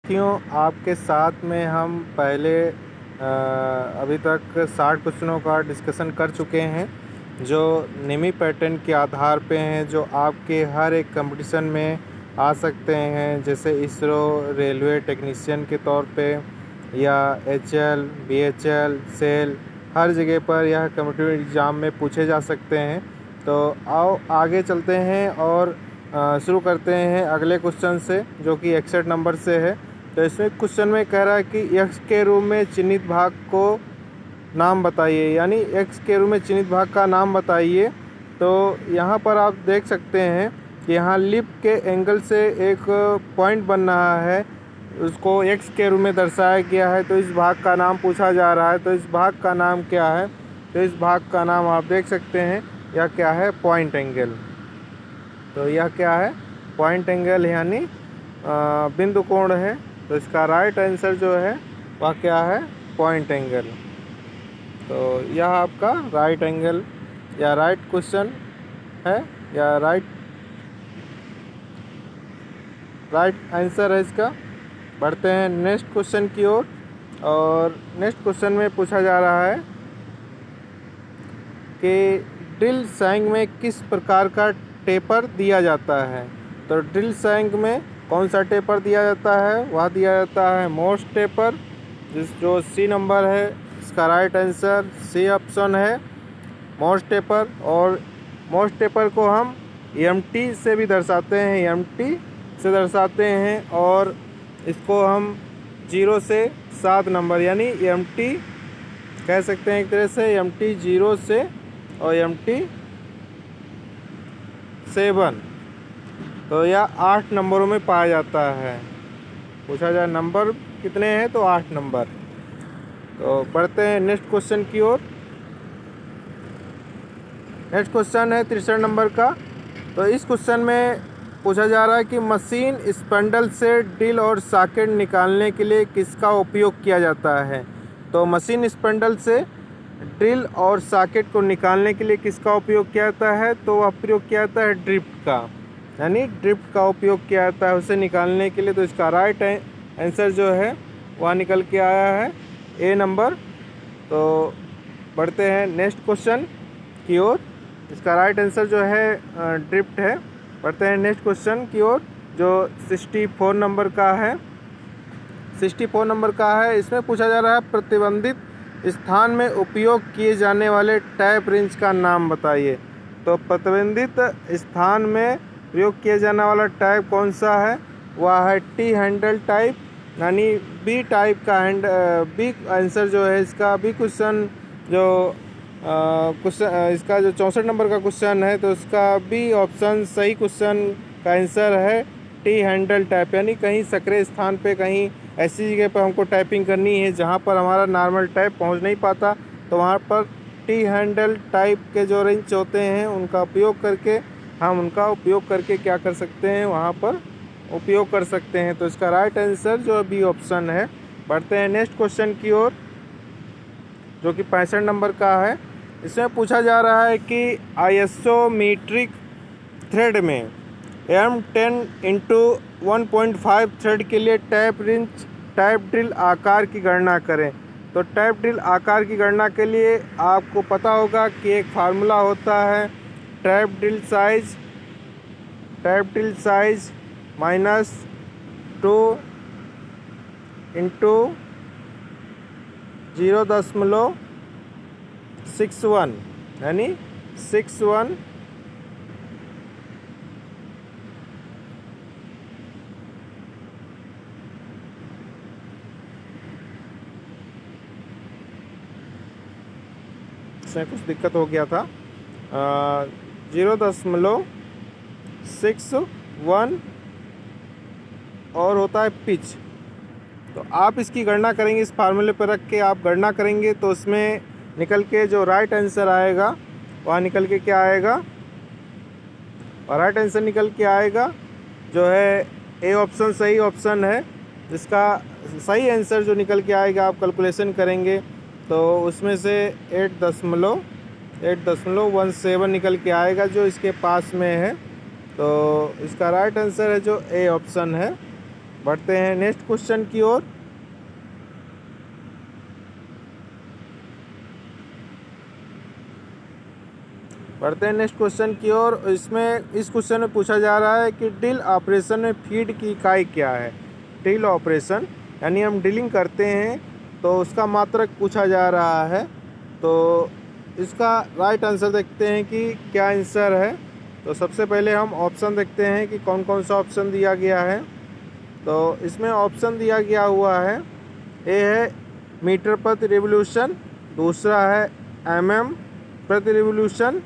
साथियों, आपके साथ में हम पहले अभी तक 60 क्वेश्चनों का डिस्कशन कर चुके हैं जो निमी पैटर्न के आधार पे हैं, जो आपके हर एक कंपटीशन में आ सकते हैं, जैसे इसरो, रेलवे टेक्नीशियन के तौर पे, या एचएल, बीएचएल, सेल, हर जगह पर यह कॉम्पिटिटिव एग्ज़ाम में पूछे जा सकते हैं। तो आओ आगे चलते हैं और शुरू करते हैं अगले क्वेश्चन से, जो कि 61 नंबर से है। तो इसमें क्वेश्चन में कह रहा है कि x के रूप में चिन्हित भाग को नाम बताइए, यानी x के रूप में चिन्हित भाग का नाम बताइए। तो यहाँ पर आप देख सकते हैं कि यहाँ लिप के एंगल से एक पॉइंट बन रहा है, उसको x के रूप में दर्शाया गया है। तो इस भाग का नाम पूछा जा रहा है, तो इस भाग का नाम क्या है? तो इस भाग का नाम आप देख सकते हैं, यह क्या है? Point angle. तो यह क्या है? पॉइंट एंगल, यानी बिंदु कोण है। तो इसका राइट आंसर जो है वह क्या है? Point angle. तो यह आपका राइट एंगल या राइट क्वेश्चन है, या राइट आंसर है इसका। बढ़ते हैं नेक्स्ट क्वेश्चन की ओर। और नेक्स्ट क्वेश्चन में पूछा जा रहा है कि ड्रिल सैंग में किस प्रकार का टेपर दिया जाता है। तो ड्रिल सैंग में कौन सा टेपर दिया जाता है? वह दिया जाता है मोस्ट टेपर, जो सी नंबर है। इसका राइट आंसर सी ऑप्शन है, मोस्ट टेपर। और मोस्ट टेपर को हम एमटी से भी दर्शाते हैं, एमटी से दर्शाते हैं। और इसको हम 0 से 7 नंबर, यानी एमटी कह सकते हैं एक तरह से, एमटी 0 से और एमटी 7। तो यह 8 नंबरों में पाया जाता है। पूछा जाए नंबर कितने हैं, तो 8 नंबर। तो बढ़ते हैं नेक्स्ट क्वेश्चन की ओर। नेक्स्ट क्वेश्चन है 63 नंबर का। तो इस क्वेश्चन में पूछा जा रहा है कि मशीन स्पंडल से ड्रिल और सॉकेट निकालने के लिए किसका उपयोग किया जाता है। तो मशीन स्पंडल से ड्रिल और सॉकेट को निकालने के लिए किसका उपयोग किया जाता है? तो वह प्रयोग किया जाता है ड्रिफ्ट का, यानी ड्रिफ्ट का उपयोग किया जाता है उसे निकालने के लिए। तो इसका राइट आंसर जो है वह निकल के आया है ए नंबर। तो बढ़ते हैं नेक्स्ट क्वेश्चन की ओर। इसका राइट आंसर जो है ड्रिफ्ट है। बढ़ते हैं नेक्स्ट क्वेश्चन की ओर, जो 64 नंबर का है। 64 नंबर का है। इसमें पूछा जा रहा है प्रतिबंधित स्थान में उपयोग किए जाने वाले टैप रिंच का नाम बताइए। तो प्रतिबंधित स्थान में प्रयोग किया जाने वाला टाइप कौन सा है? वह है टी हैंडल टाइप, यानी बी टाइप का बी आंसर जो है इसका। बी क्वेश्चन जो क्वेश्चन इसका जो 64 नंबर का क्वेश्चन है, तो इसका बी ऑप्शन सही क्वेश्चन का आंसर है टी हैंडल टाइप। यानी कहीं सकरे स्थान पे, कहीं ऐसी जगह पर हमको टाइपिंग करनी है जहाँ पर हमारा नॉर्मल टाइप पहुँच नहीं पाता, तो वहाँ पर टी हैंडल टाइप के जो रिंच होते हैं उनका उपयोग करके क्या कर सकते हैं? वहाँ पर उपयोग कर सकते हैं। तो इसका राइट आंसर जो बी ऑप्शन है। बढ़ते हैं नेक्स्ट क्वेश्चन की ओर, जो कि 65 नंबर का है। इसमें पूछा जा रहा है कि आइसोमेट्रिक थ्रेड में M10x1.5 थ्रेड के लिए टैप ड्रिल आकार की गणना करें। तो टैप ड्रिल आकार की गणना के लिए आपको पता होगा कि एक फार्मूला होता है, टैप ड्रिल साइज -2 × 0.61, यानी 61 इसमें कुछ दिक्कत हो गया था। 0.61 और होता है पिच। तो आप इसकी गणना करेंगे, इस फार्मूले पर रख के आप गणना करेंगे, तो उसमें निकल के जो राइट आंसर आएगा वह निकल के क्या आएगा? और राइट आंसर निकल के आएगा जो है ए ऑप्शन सही ऑप्शन है। जिसका सही आंसर जो निकल के आएगा, आप कैलकुलेशन करेंगे तो उसमें से 8.17 निकल के आएगा, जो इसके पास में है। तो इसका राइट आंसर है जो ए ऑप्शन है। बढ़ते हैं नेक्स्ट क्वेश्चन की ओर। बढ़ते हैं नेक्स्ट क्वेश्चन की ओर। इसमें इस क्वेश्चन में पूछा जा रहा है कि ड्रिल ऑपरेशन में फीड की इकाई क्या है। ड्रिल ऑपरेशन यानी हम ड्रिलिंग करते हैं तो उसका मात्रक पूछा जा रहा है। तो इसका राइट आंसर देखते हैं कि क्या आंसर है। तो सबसे पहले हम ऑप्शन देखते हैं कि कौन कौन सा ऑप्शन दिया गया है। तो इसमें ऑप्शन दिया गया हुआ है, ए है मीटर प्रति रिवोल्यूशन, दूसरा है mm प्रति रिवोल्यूशन,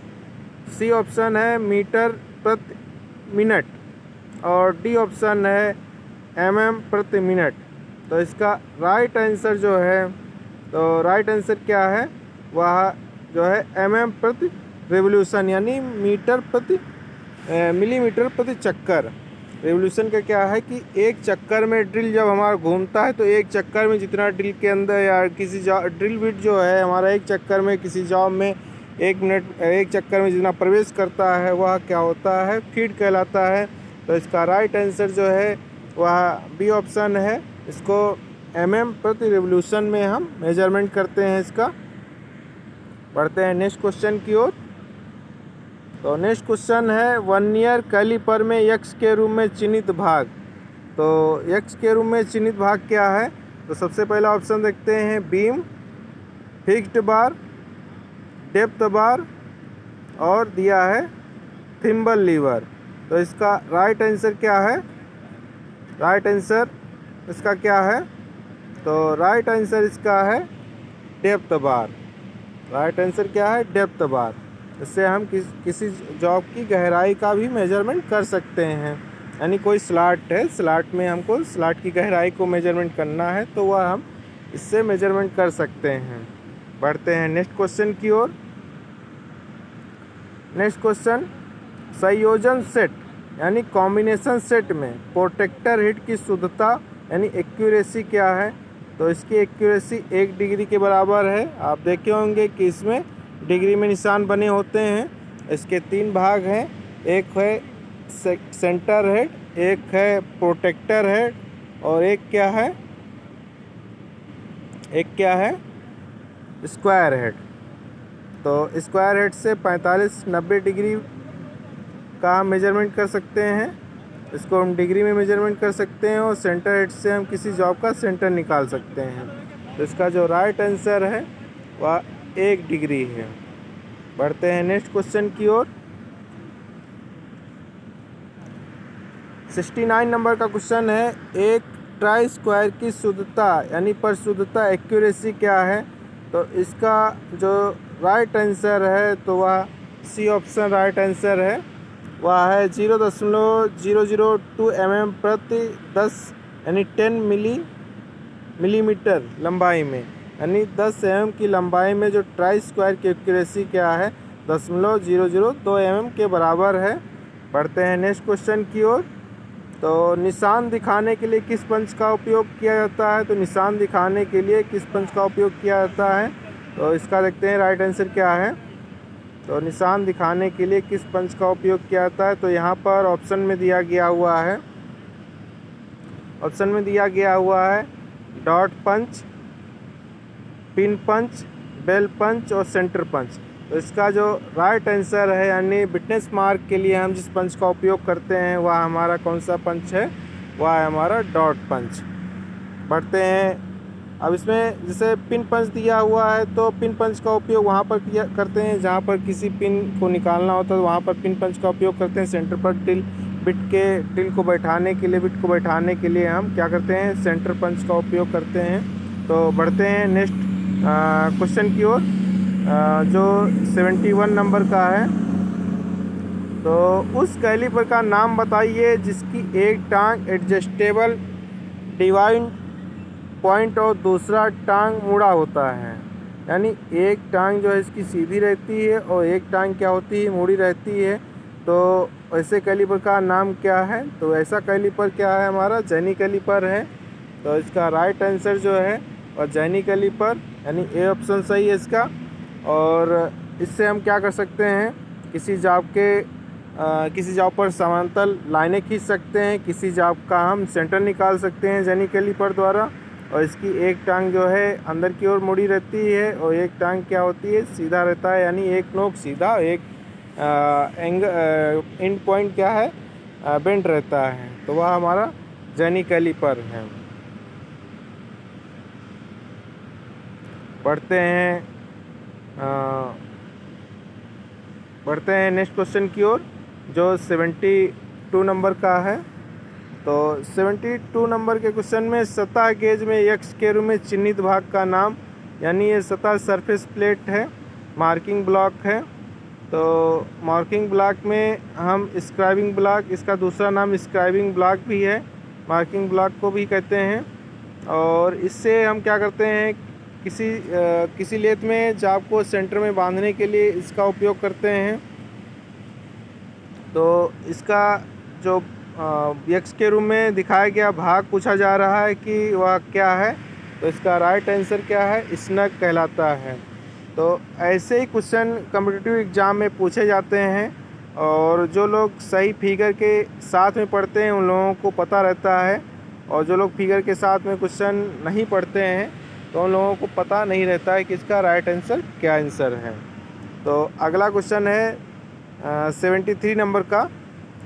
सी ऑप्शन है मीटर प्रति मिनट और डी ऑप्शन है mm प्रति मिनट। तो इसका राइट आंसर जो है, तो राइट आंसर क्या है, वह जो है mm प्रति रिवोल्यूशन यानी मीटर प्रति मिलीमीटर प्रति चक्कर। रिवोल्यूशन का क्या है कि एक चक्कर में ड्रिल जब हमारा घूमता है तो एक चक्कर में जितना ड्रिल के अंदर या किसी ड्रिल बिट जो है हमारा एक चक्कर में किसी जॉब में एक चक्कर में जितना प्रवेश करता है वह क्या होता है, फीड कहलाता है। तो इसका राइट आंसर जो है वह बी ऑप्शन है। इसको mm प्रति रिवोल्यूशन में हम मेजरमेंट करते हैं इसका। बढ़ते हैं नेक्स्ट क्वेश्चन की ओर। तो नेक्स्ट क्वेश्चन है वर्नियर कैलिपर में यक्स के रूप में चिन्हित भाग। तो यक्स के रूप में चिन्हित भाग क्या है। तो सबसे पहला ऑप्शन देखते हैं बीम, फिक्स्ड बार, डेप्थ बार और दिया है थिम्बल लीवर। तो इसका राइट आंसर क्या है, राइट आंसर इसका क्या है, तो राइट आंसर इसका है डेप्थ बार। राइट आंसर क्या है, डेप्थ बार। इससे हम किसी जॉब की गहराई का भी मेजरमेंट कर सकते हैं। यानी कोई स्लॉट है, स्लॉट में हमको स्लॉट की गहराई को मेजरमेंट करना है तो वह हम इससे मेजरमेंट कर सकते हैं। बढ़ते हैं नेक्स्ट क्वेश्चन की ओर। नेक्स्ट क्वेश्चन, संयोजन सेट यानी कॉम्बिनेशन सेट में प्रोटेक्टर हिट की शुद्धता यानी एक्यूरेसी क्या है। तो इसकी एक्यूरेसी 1 डिग्री के बराबर है। आप देखे होंगे कि इसमें डिग्री में निशान बने होते हैं। इसके 3 भाग हैं, एक है सेंटर हेड, एक है प्रोटेक्टर हेड और एक क्या है स्क्वायर हेड। तो स्क्वायर हेड से 45-90 डिग्री का हम मेजरमेंट कर सकते हैं, इसको हम डिग्री में मेजरमेंट कर सकते हैं और सेंटर हेड से हम किसी जॉब का सेंटर निकाल सकते हैं। तो इसका जो राइट आंसर है वह 1 डिग्री है। बढ़ते हैं नेक्स्ट क्वेश्चन की ओर। 69 नंबर का क्वेश्चन है, एक ट्राई स्क्वायर की शुद्धता यानी परिशुद्धता एक्यूरेसी क्या है। तो इसका जो राइट आंसर है तो वह सी ऑप्शन राइट आंसर है। वह है 0.002 mm प्रति 10 यानी 10 मिलीमीटर लंबाई में, यानी 10 mm की लंबाई में जो ट्राई स्क्वायर की एक्यूरेसी क्या है 0.002 mm के बराबर है। बढ़ते हैं नेक्स्ट क्वेश्चन की ओर। तो निशान दिखाने के लिए किस पंच का उपयोग किया जाता है। तो निशान दिखाने के लिए किस पंच का उपयोग किया जाता है। तो इसका देखते हैं राइट आंसर क्या है। तो निशान दिखाने के लिए किस पंच का उपयोग किया जाता है। तो यहाँ पर ऑप्शन में दिया गया हुआ है डॉट पंच, पिन पंच, बेल पंच और सेंटर पंच। तो इसका जो राइट आंसर है यानी विटनेस मार्क के लिए हम जिस पंच का उपयोग करते हैं वह हमारा कौन सा पंच है, वह है हमारा डॉट पंच। बढ़ते हैं अब इसमें जैसे पिन पंच दिया हुआ है तो पिन पंच का उपयोग वहाँ पर करते हैं जहाँ पर किसी पिन को निकालना होता है, तो वहाँ पर पिन पंच का उपयोग करते हैं। सेंटर पर ड्रिल को बैठाने के लिए हम क्या करते हैं, सेंटर पंच का उपयोग करते हैं। तो बढ़ते हैं नेक्स्ट क्वेश्चन की ओर जो 71 नंबर का है। तो उस कैलिपर का नाम बताइए जिसकी एक टांग एडजस्टेबल डिवाइन पॉइंट और दूसरा टांग मुड़ा होता है। यानी एक टांग जो है इसकी सीधी रहती है और एक टांग क्या होती है, मुड़ी रहती है। तो ऐसे कैलिपर का नाम क्या है। तो ऐसा कैलिपर क्या है, हमारा जेनी कैलिपर है। तो इसका राइट आंसर जो है और जेनी कैलिपर यानी ए ऑप्शन सही है इसका। और इससे हम क्या कर सकते हैं, किसी जॉब के किसी जॉब पर समांतर लाइनें खींच सकते हैं, किसी जॉब का हम सेंटर निकाल सकते हैं जेनी कैलिपर द्वारा। और इसकी एक टांग जो है अंदर की ओर मुड़ी रहती है और एक टांग क्या होती है, सीधा रहता है, यानी एक नोक सीधा, एक एंड पॉइंट क्या है, बेंड रहता है। तो वह हमारा जेनी कैलिपर है। बढ़ते हैं नेक्स्ट क्वेश्चन की ओर, जो 72 नंबर का है। तो 72 नंबर के क्वेश्चन में सतह गेज में यक्स के रूप में चिन्हित भाग का नाम, यानी ये सतह सरफेस प्लेट है, मार्किंग ब्लॉक है। तो मार्किंग ब्लॉक में हम स्क्राइबिंग ब्लॉक, इसका दूसरा नाम स्क्राइबिंग ब्लॉक भी है, मार्किंग ब्लॉक को भी कहते हैं। और इससे हम क्या करते हैं, किसी लेथ में जाब को सेंटर में बांधने के लिए इसका उपयोग करते हैं। तो इसका जो यक्स के रूप में दिखाया गया भाग पूछा जा रहा है कि वह क्या है, तो इसका राइट आंसर क्या है, स्नग कहलाता है। तो ऐसे ही क्वेश्चन कॉम्पिटिटिव एग्ज़ाम में पूछे जाते हैं और जो लोग सही फिगर के साथ में पढ़ते हैं उन लोगों को पता रहता है, और जो लोग फिगर के साथ में क्वेश्चन नहीं पढ़ते हैं तो उन लोगों को पता नहीं रहता है कि इसका राइट आंसर क्या आंसर है। तो अगला क्वेश्चन है 73 नंबर का।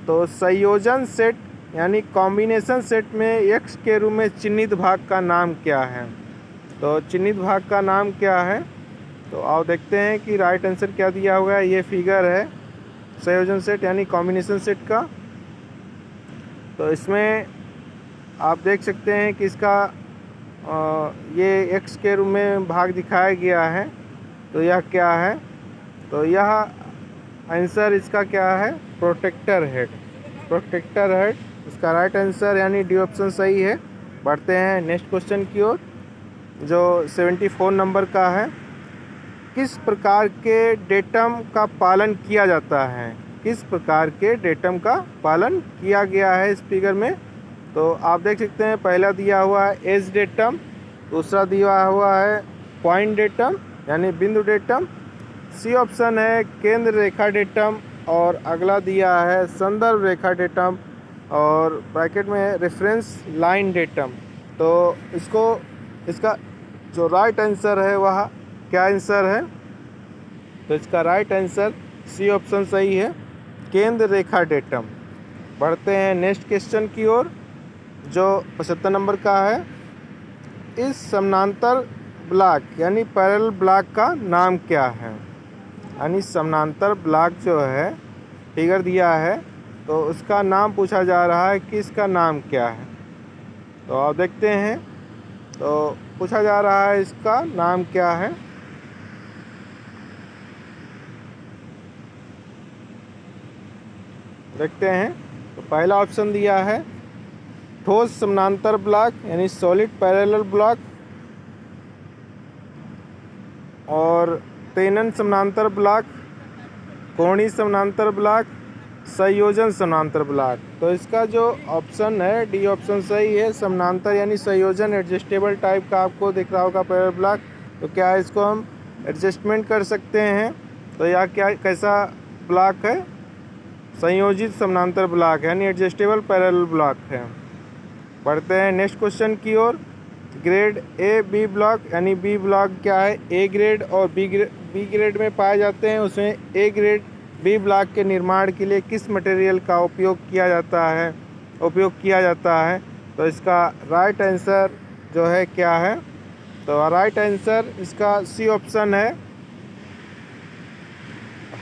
तो संयोजन सेट यानी कॉम्बिनेशन सेट में एक्स के रूप में चिन्हित भाग का नाम क्या है। तो चिन्हित भाग का नाम क्या है, तो आओ देखते हैं कि राइट आंसर क्या दिया हुआ है। ये फिगर है संयोजन सेट यानी कॉम्बिनेशन सेट का। तो इसमें आप देख सकते हैं कि इसका ये एक्स के रूप में भाग दिखाया गया है। तो यह क्या है, तो यह आंसर इसका क्या है, प्रोटेक्टर हेड। प्रोटेक्टर हेड इसका राइट आंसर, यानी डी ऑप्शन सही है। बढ़ते हैं नेक्स्ट क्वेश्चन की ओर, जो 74 नंबर का है। किस प्रकार के डेटम का पालन किया जाता है, किस प्रकार के डेटम का पालन किया गया है इस फिगर में। तो आप देख सकते हैं पहला दिया हुआ है एज डेटम, दूसरा दिया हुआ है पॉइंट डेटम यानी बिंदु डेटम, सी ऑप्शन है केंद्र रेखा डेटम, और अगला दिया है संदर्भ रेखा डेटम, और ब्रैकेट में रेफरेंस लाइन डेटम। तो इसका जो राइट आंसर है वह क्या आंसर है, तो इसका राइट आंसर सी ऑप्शन सही है, केंद्र रेखा डेटम। बढ़ते हैं नेक्स्ट क्वेश्चन की ओर, जो 75 नंबर का है। इस समानांतर ब्लॉक यानी पैरेलल ब्लॉक का नाम क्या है, यानी समानांतर ब्लॉक जो है फिगर दिया है तो उसका नाम पूछा जा रहा है कि इसका नाम क्या है। तो आप देखते हैं, तो पूछा जा रहा है इसका नाम क्या है। देखते हैं, तो पहला ऑप्शन दिया है ठोस समानांतर ब्लॉक यानी सॉलिड पैरेलल ब्लॉक, और तेनन समानांतर ब्लॉक, कोणीय समानांतर ब्लॉक, संयोजन समानांतर ब्लॉक। तो इसका जो ऑप्शन है डी ऑप्शन सही है, समानांतर यानी संयोजन एडजस्टेबल टाइप का आपको दिख रहा होगा पैरेलल ब्लॉक। तो क्या है, इसको हम एडजस्टमेंट कर सकते हैं। तो यह क्या कैसा ब्लॉक है, संयोजित समानांतर ब्लॉक यानी एडजस्टेबल पैरेलल ब्लॉक है। बढ़ते हैं नेक्स्ट क्वेश्चन की ओर, ग्रेड ए बी ब्लॉक यानी बी ब्लॉक क्या है, ए ग्रेड और बी ग्रेड में पाए जाते हैं। उसमें ए ग्रेड बी ब्लॉक के निर्माण के लिए किस मटेरियल का उपयोग किया जाता है। तो इसका राइट आंसर जो है क्या है, तो राइट आंसर इसका सी ऑप्शन है,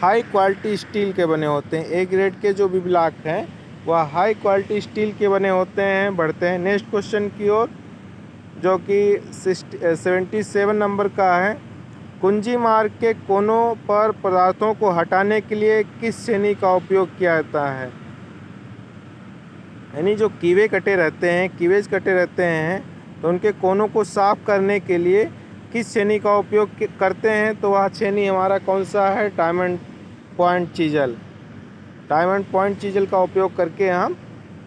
हाई क्वालिटी स्टील के बने होते हैं। ए ग्रेड के जो भी ब्लॉक हैं वह हाई क्वालिटी स्टील के बने होते हैं। बढ़ते हैं नेक्स्ट क्वेश्चन की ओर, जो कि 77 नंबर का है। कुंजी मार्ग के कोनों पर पदार्थों को हटाने के लिए किस छेनी का उपयोग किया जाता है, यानी जो कीवे कटे रहते हैं, कीवेज कटे रहते हैं, तो उनके कोनों को साफ करने के लिए किस छेनी का उपयोग करते हैं। तो वह छेनी हमारा कौन सा है, diamond point chisel. Diamond point chisel का उपयोग करके हम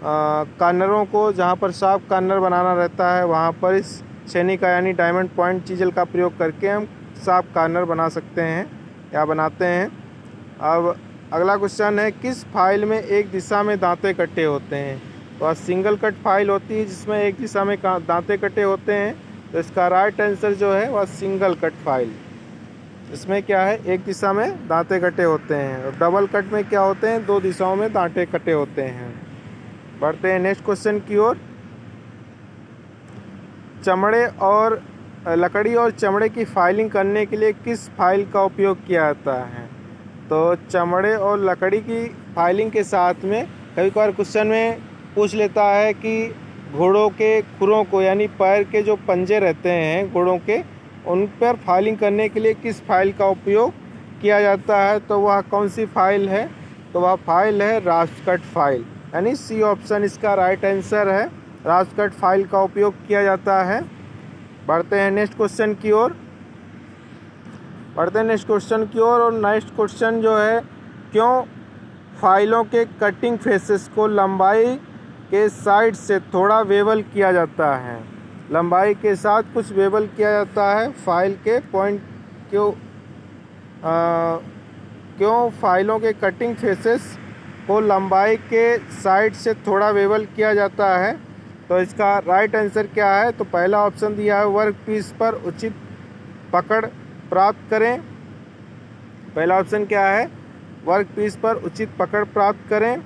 कार्नरों को, जहाँ पर साफ कार्नर बनाना रहता है वहाँ पर इस छेनी का यानी डायमंड पॉइंट चीजल का प्रयोग करके हम साफ कार्नर बना सकते हैं या बनाते हैं। अब अगला क्वेश्चन है, किस फाइल में एक दिशा में दांते कटे होते हैं? तो आज सिंगल कट फाइल होती है जिसमें एक दिशा में दांते कटे होते हैं। तो इसका राइट आंसर जो है वह सिंगल कट फाइल। इसमें क्या है, एक दिशा में दांते कटे होते हैं, और डबल कट में क्या होते हैं, दो दिशाओं में दांते कटे होते हैं। बढ़ते हैं नेक्स्ट क्वेश्चन की ओर। चमड़े और लकड़ी और चमड़े की फाइलिंग करने के लिए किस फाइल का उपयोग किया जाता है? तो चमड़े और लकड़ी की फाइलिंग के साथ में कभी कभार क्वेश्चन में पूछ लेता है कि घोड़ों के खुरों को, यानी पैर के जो पंजे रहते हैं घोड़ों के, उन पर फाइलिंग करने के लिए किस फाइल का उपयोग किया जाता है? तो वह कौन सी फाइल है? तो वह फाइल है रास्कट फाइल, यानी सी ऑप्शन इसका राइट आंसर है। रास्कट फाइल का उपयोग किया जाता है। बढ़ते हैं नेक्स्ट क्वेश्चन की ओर। और नेक्स्ट क्वेश्चन जो है, क्यों फाइलों के कटिंग फेसेस को लंबाई के साइड से थोड़ा वेबल किया जाता है? लंबाई के साथ कुछ वेबल किया जाता है फाइल के पॉइंट। क्यों फाइलों के कटिंग फेसेस को लंबाई के साइड से थोड़ा वेबल किया जाता है? तो इसका राइट आंसर क्या है? तो पहला ऑप्शन दिया है, वर्क पीस पर उचित पकड़ प्राप्त करें। पहला ऑप्शन क्या है? वर्क पीस पर उचित पकड़ प्राप्त करें।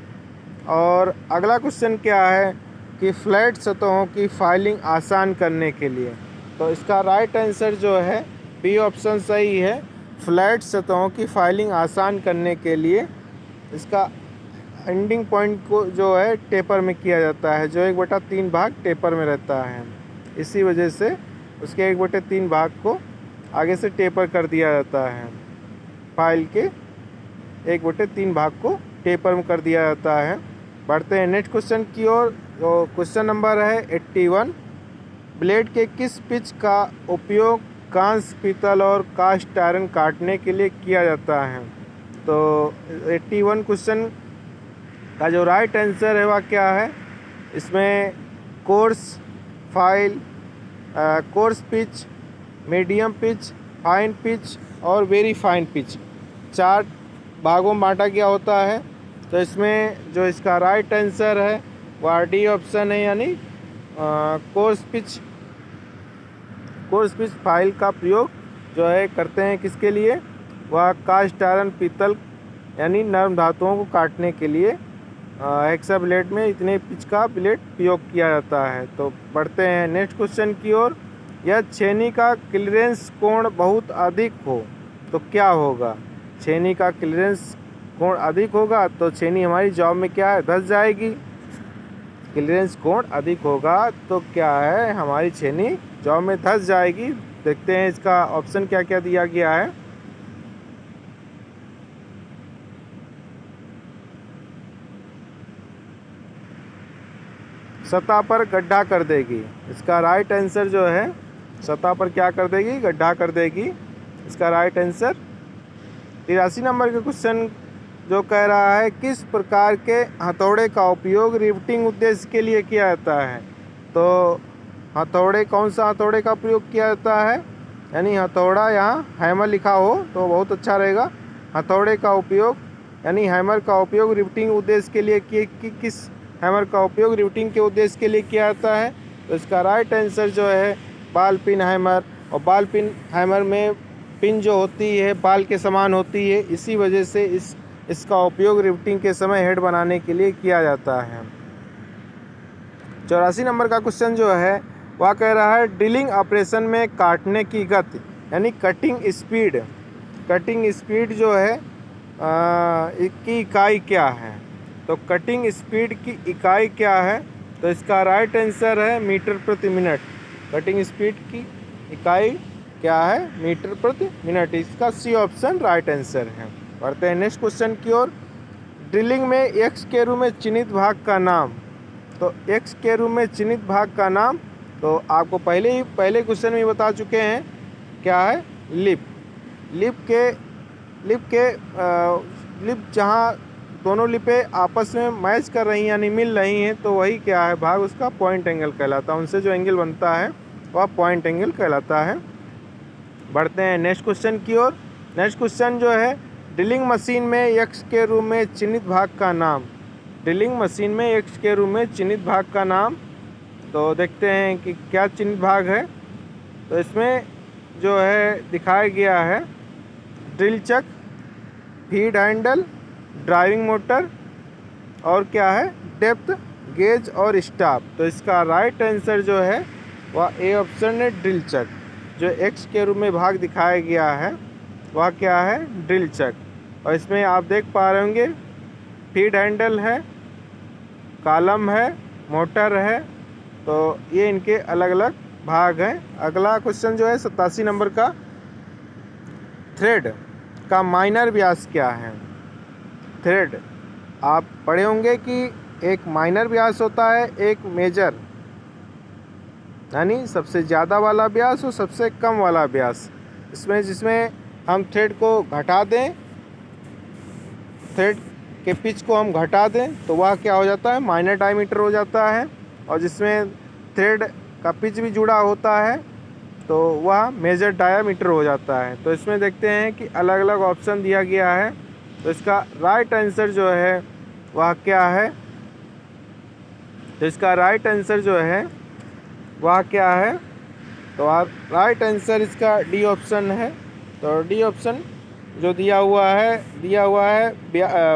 और अगला क्वेश्चन क्या है कि फ्लैट सतहों की फाइलिंग आसान करने के लिए। तो इसका राइट आंसर जो है बी ऑप्शन सही है। फ्लैट सतहों की फाइलिंग आसान करने के लिए इसका एंडिंग पॉइंट को जो है टेपर में किया जाता है, जो 1/3 भाग टेपर में रहता है। इसी वजह से उसके 1/3 भाग को आगे से टेपर कर दिया जाता है। फाइल के 1/3 भाग को टेपर में कर दिया जाता है। बढ़ते हैं नेक्स्ट क्वेश्चन की ओर। तो क्वेश्चन नंबर है 81। ब्लेड के किस पिच का उपयोग कांस्य, पीतल और कास्ट आयरन काटने के लिए किया जाता है? तो 81 क्वेश्चन का जो राइट आंसर है वह क्या है? इसमें course file, course pitch, medium pitch, fine pitch और वेरी फाइन पिच, 4 भागों में बांटा गया होता है। तो इसमें जो इसका राइट आंसर है वह डी ऑप्शन है, यानी कोर्स पिच फाइल का प्रयोग जो है करते हैं किसके लिए? वह कास्ट आयरन, पीतल यानी नरम धातुओं को काटने के लिए हेक्सा ब्लेड में इतने पिच का ब्लेड प्रयोग किया जाता है। तो बढ़ते हैं नेक्स्ट क्वेश्चन की ओर। यह छेनी का क्लीयरेंस कोण बहुत अधिक हो तो क्या होगा? छेनी का क्लीयरेंस कोण अधिक होगा तो छेनी हमारी जॉब में क्या है, धंस जाएगी। क्लीयरेंस कोण अधिक होगा तो क्या है, हमारी छेनी जॉब में धंस जाएगी। देखते हैं इसका ऑप्शन क्या क्या दिया गया है। सतह पर गड्ढा कर देगी। इसका राइट आंसर जो है सतह पर क्या कर देगी, गड्ढा कर देगी। इसका राइट आंसर 83 नंबर का क्वेश्चन जो कह रहा है, किस प्रकार के हथौड़े का उपयोग रिवेटिंग उद्देश्य के लिए किया जाता है? तो हथौड़े, कौन सा हथौड़े का प्रयोग किया जाता है? यानी हथौड़ा, यहाँ हैमर लिखा हो तो बहुत अच्छा रहेगा। हथौड़े का उपयोग यानी हैमर का उपयोग रिवेटिंग उद्देश्य के लिए किस हैमर का उपयोग रिवेटिंग के उद्देश्य के लिए किया जाता है? तो इसका राइट आंसर जो है बाल पिन हैमर। और बाल पिन हैमर में पिन जो होती है बाल के समान होती है, इसी वजह से इसका उपयोग रिवेटिंग के समय हेड बनाने के लिए किया जाता है। 84 नंबर का क्वेश्चन जो है वह कह रहा है, ड्रिलिंग ऑपरेशन में काटने की गति यानी कटिंग स्पीड जो है की इकाई क्या है? तो कटिंग स्पीड की इकाई क्या है? तो इसका राइट आंसर है मीटर प्रति मिनट। कटिंग स्पीड की इकाई क्या है? मीटर प्रति मिनट। इसका सी ऑप्शन राइट आंसर है। बढ़ते हैं नेक्स्ट क्वेश्चन की ओर। ड्रिलिंग में एक्स के रूप में चिन्हित भाग का नाम। तो एक्स के रूप में चिन्हित भाग का नाम तो आपको पहले क्वेश्चन में बता चुके हैं, क्या है? लिप जहाँ दोनों लिपें आपस में मैच कर रही हैं यानी मिल रही हैं, तो वही क्या है भाग, उसका पॉइंट एंगल कहलाता है। उनसे जो एंगल बनता है वह पॉइंट एंगल कहलाता है। बढ़ते हैं नेक्स्ट क्वेश्चन की ओर। नेक्स्ट क्वेश्चन जो है, ड्रिलिंग मशीन में यक्ष के रूप में चिन्हित भाग का नाम। ड्रिलिंग मशीन में यक्ष के रूप में चिन्हित भाग का नाम। तो देखते हैं कि क्या चिन्हित भाग है। तो इसमें जो है दिखाया गया है drill chuck, feed handle, driving motor और क्या है डेप्थ गेज और स्टाफ। तो इसका राइट आंसर जो है वह ए ऑप्शन है ड्रिल चक। जो एक्स के रूप में भाग दिखाया गया है वह क्या है ड्रिल चक। और इसमें आप देख पा रहे होंगे फीड हैंडल है, कॉलम है, मोटर है। तो ये इनके अलग अलग भाग हैं। अगला क्वेश्चन जो है 87 नंबर का, थ्रेड का माइनर व्यास क्या है। थ्रेड आप पढ़े होंगे कि एक माइनर व्यास होता है, एक मेजर, यानी सबसे ज़्यादा वाला व्यास और सबसे कम वाला व्यास। इसमें जिसमें हम थ्रेड को घटा दें, थ्रेड के पिच को हम घटा दें तो वह क्या हो जाता है माइनर डायमीटर हो जाता है। और जिसमें थ्रेड का पिच भी जुड़ा होता है तो वह मेजर डायमीटर हो जाता है। तो इसमें देखते हैं कि अलग अलग ऑप्शन दिया गया है। तो इसका राइट आंसर जो है वह क्या है। तो इसका राइट आंसर जो है वह क्या है। तो राइट आंसर इसका डी ऑप्शन है। तो डी ऑप्शन जो दिया हुआ है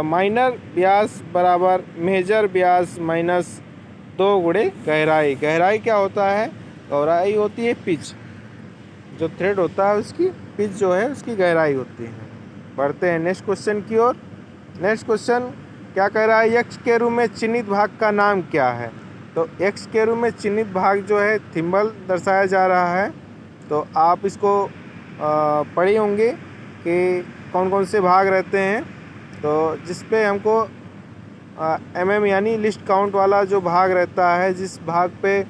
माइनर व्यास बराबर मेजर व्यास माइनस 2 गुणे गहराई। गहराई क्या होता है, गहराई होती है पिच, जो थ्रेड होता है उसकी पिच जो है उसकी गहराई होती है। बढ़ते हैं नेक्स्ट क्वेश्चन की ओर। नेक्स्ट क्वेश्चन क्या कह रहा है, यक्ष के रूप में चिन्हित भाग का नाम क्या है। तो यक्ष के रूप में चिन्हित भाग जो है थिम्बल दर्शाया जा रहा है। तो आप इसको पढ़े होंगे कि कौन कौन से भाग रहते हैं। तो जिस पे हमको mm यानी लिस्ट काउंट वाला जो भाग रहता है, जिस भाग पे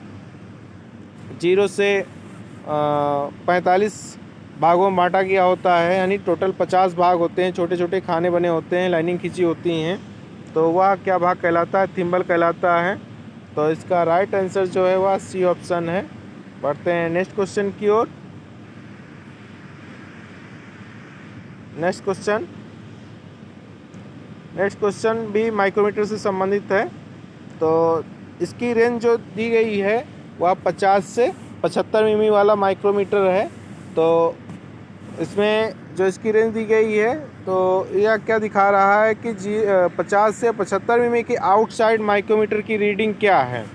0 से 45 भागों में बांटा गया होता है, यानी टोटल 50 भाग होते हैं, छोटे छोटे खाने बने होते हैं, लाइनिंग खींची होती हैं। तो वह क्या भाग कहलाता है, थिम्बल कहलाता है। तो इसका राइट आंसर जो है वह सी ऑप्शन है। बढ़ते हैं नेक्स्ट क्वेश्चन की ओर। नेक्स्ट क्वेश्चन भी माइक्रोमीटर से संबंधित है। तो इसकी रेंज जो दी गई है वह 50 से 75 मिमी वाला माइक्रोमीटर है। तो इसमें जो इसकी रेंज दी गई है तो यह क्या दिखा रहा है कि 50 से 75 मिमी की आउटसाइड माइक्रोमीटर की रीडिंग क्या है।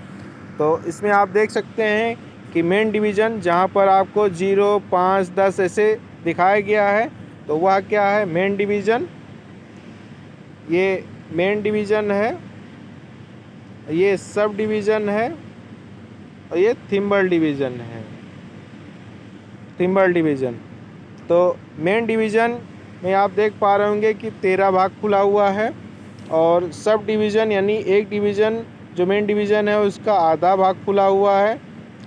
तो इसमें आप देख सकते हैं कि मेन डिवीज़न जहां पर आपको 0, 5, 10 ऐसे दिखाया गया है तो वह क्या है मेन डिवीज़न। ये मेन डिवीज़न है, ये सब डिवीज़न है और ये थिम्बल डिवीज़न है। थिम्बल डिवीज़न तो मेन डिवीज़न में आप देख पा रहे होंगे कि 13 भाग खुला हुआ है। और सब डिवीज़न यानी एक डिवीज़न जो मेन डिवीज़न है उसका आधा भाग खुला हुआ है।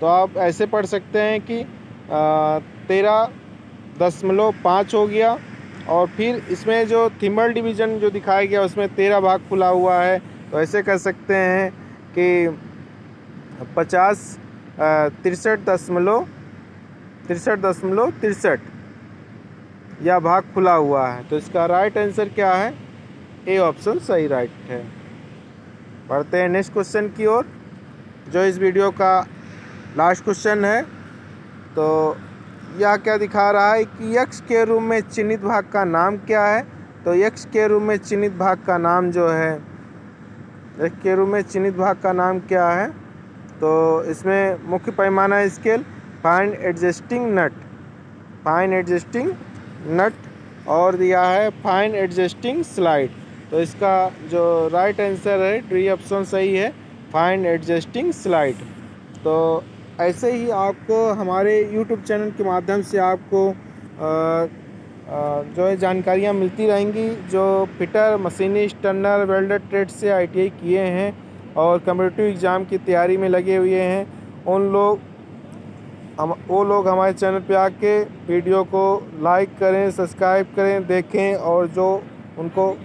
तो आप ऐसे पढ़ सकते हैं कि 13.5 हो गया। और फिर इसमें जो थिम्बल डिवीज़न जो दिखाया गया उसमें 13 भाग खुला हुआ है। तो ऐसे कर सकते हैं कि 63.63 यह भाग खुला हुआ है। तो इसका राइट आंसर क्या है, ए ऑप्शन सही राइट है। बढ़ते हैं नेक्स्ट क्वेश्चन की ओर, जो इस वीडियो का लास्ट क्वेश्चन है। तो यह क्या दिखा रहा है कि यक्ष के रूप में चिन्हित भाग का नाम क्या है। तो यक्ष के रूप में चिन्हित भाग का नाम जो है, यक्ष के रूप में चिन्हित भाग का नाम क्या है। तो इसमें मुख्य पैमाना स्केल, फाइन एडजस्टिंग नट, फाइन एडजस्टिंग नट और दिया है फाइन एडजस्टिंग स्लाइड। तो इसका जो राइट आंसर है डी ऑप्शन सही है, फाइन एडजस्टिंग स्लाइड। तो ऐसे ही आपको हमारे YouTube चैनल के माध्यम से आपको जो है जानकारियाँ मिलती रहेंगी। जो fitter, machinist, Turner, welder trade से ITI किए हैं और कम्पिटिटिव एग्ज़ाम की तैयारी में लगे हुए हैं, वो लोग हमारे चैनल पे आके वीडियो को लाइक करें, सब्सक्राइब करें, देखें और जो उनको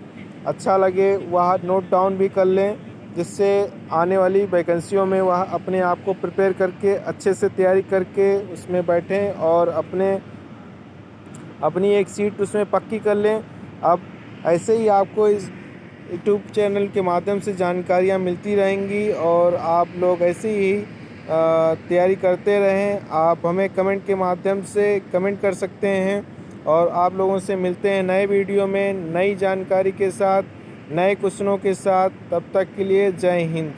अच्छा लगे वह नोट डाउन भी कर लें, जिससे आने वाली वैकेंसियों में वह अपने आप को प्रिपेयर करके अच्छे से तैयारी करके उसमें बैठें और अपनी एक सीट उसमें पक्की कर लें। अब ऐसे ही आपको इस यूट्यूब चैनल के माध्यम से जानकारियाँ मिलती रहेंगी और आप लोग ऐसे ही तैयारी करते रहें। आप हमें कमेंट के माध्यम से कमेंट कर सकते हैं और आप लोगों से मिलते हैं नए वीडियो में नई जानकारी के साथ, नए क्वेश्चनों के साथ। तब तक के लिए जय हिंद।